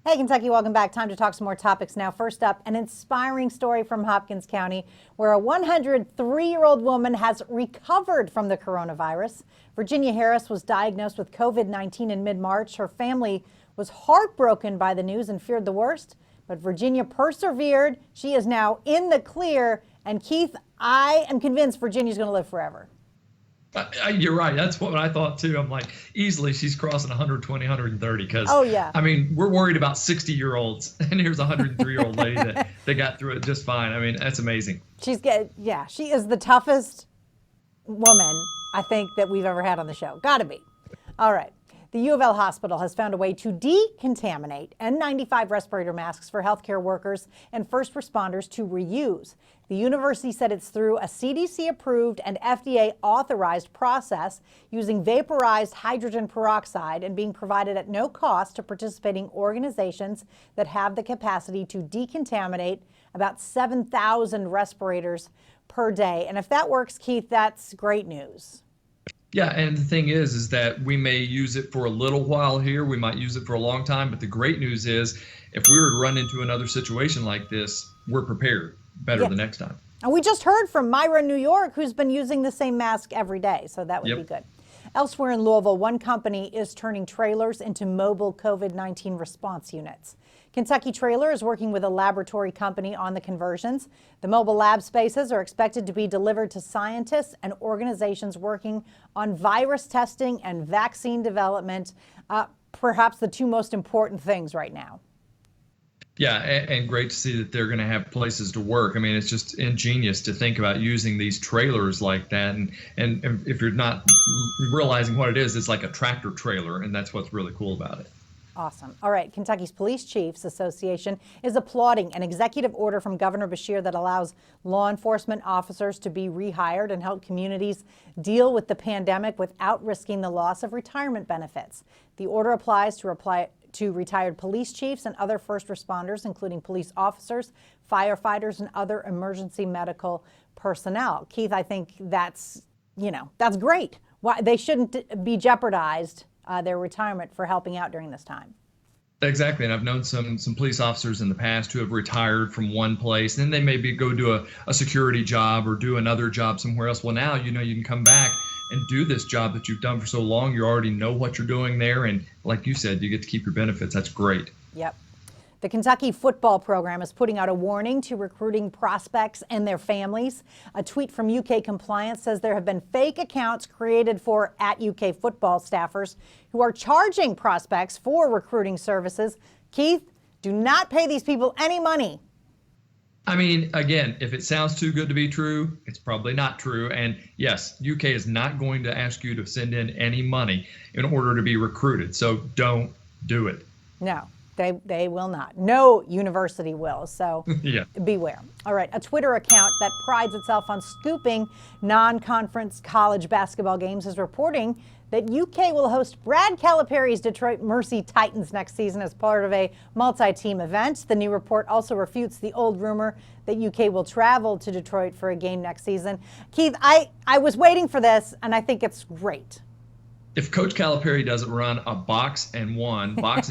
Hey, Kentucky, welcome back. Time to talk some more topics now. First up, an inspiring story from Hopkins County where a 103-year-old woman has recovered from the coronavirus. Virginia Harris was diagnosed with COVID-19 in mid-March. Her family was heartbroken by the news and feared the worst, but Virginia persevered. She is now in the clear. And Keith, I am convinced Virginia's going to live forever. You're right. That's what I thought too. I'm like, easily she's crossing 120, 130 because, oh, yeah. I mean, we're worried about 60-year-olds and here's a 103-year-old lady that got through it just fine. I mean, that's amazing. She is the toughest woman I think that we've ever had on the show. Gotta be. All right. The U of L hospital has found a way to decontaminate N95 respirator masks for healthcare workers and first responders to reuse. The university said it's through a CDC-approved and FDA-authorized process using vaporized hydrogen peroxide and being provided at no cost to participating organizations that have the capacity to decontaminate about 7,000 respirators per day. And if that works, Keith, that's great news. Yeah, and the thing is that we may use it for a little while here. We might use it for a long time. But the great news is if we were to run into another situation like this, we're prepared better the next time. And we just heard from Myra in New York, who's been using the same mask every day. So that would be good. Elsewhere in Louisville, one company is turning trailers into mobile COVID-19 response units. Kentucky Trailer is working with a laboratory company on the conversions. The mobile lab spaces are expected to be delivered to scientists and organizations working on virus testing and vaccine development, perhaps the two most important things right now. Yeah, and great to see that they're going to have places to work. I mean, it's just ingenious to think about using these trailers like that. And if you're not realizing what it is, it's like a tractor trailer, and that's what's really cool about it. Awesome. All right. Kentucky's Police Chiefs Association is applauding an executive order from Governor Beshear that allows law enforcement officers to be rehired and help communities deal with the pandemic without risking the loss of retirement benefits. The order applies to retired police chiefs and other first responders, including police officers, firefighters, and other emergency medical personnel. Keith, I think that's great. Why they shouldn't be jeopardized their retirement for helping out during this time. Exactly, and I've known some police officers in the past who have retired from one place, and then they maybe go do a security job or do another job somewhere else. Well, now you can come back and do this job that you've done for so long. You already know what you're doing there, and like you said, you get to keep your benefits. That's great. Yep. The Kentucky football program is putting out a warning to recruiting prospects and their families. A tweet from UK Compliance says there have been fake accounts created for @UK football staffers who are charging prospects for recruiting services. Keith, do not pay these people any money. I mean, again, if it sounds too good to be true, it's probably not true. And yes, UK is not going to ask you to send in any money in order to be recruited. So don't do it. No. They will not. No university will. So beware. All right. A Twitter account that prides itself on scooping non-conference college basketball games is reporting that UK will host Brad Calipari's Detroit Mercy Titans next season as part of a multi-team event. The new report also refutes the old rumor that UK will travel to Detroit for a game next season. Keith, I was waiting for this, and I think it's great. If Coach Calipari doesn't run a box and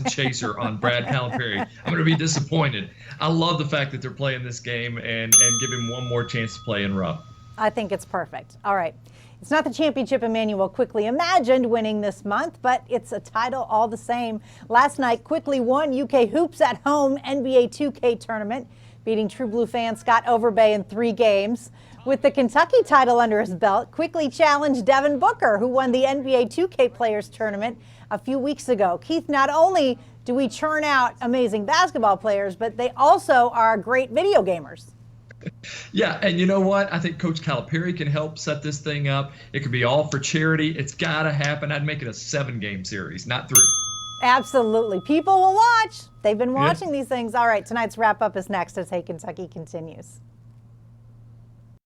chaser on Brad Calipari, I'm going to be disappointed. I love the fact that they're playing this game and give him one more chance to play in rough. I think it's perfect. All right. It's not the championship Emmanuel quickly imagined winning this month, but it's a title all the same. Last night, Quickly won UK Hoops at Home NBA 2K tournament, beating True Blue fan Scott Overbay in 3 games. With the Kentucky title under his belt, Quickly challenged Devin Booker, who won the NBA 2K Players Tournament a few weeks ago. Keith, not only do we churn out amazing basketball players, but they also are great video gamers. Yeah, and you know what? I think Coach Calipari can help set this thing up. It could be all for charity. It's got to happen. I'd make it a 7-game series, not 3. Absolutely. People will watch. They've been watching these things. All right, tonight's wrap-up is next as Hey Kentucky continues.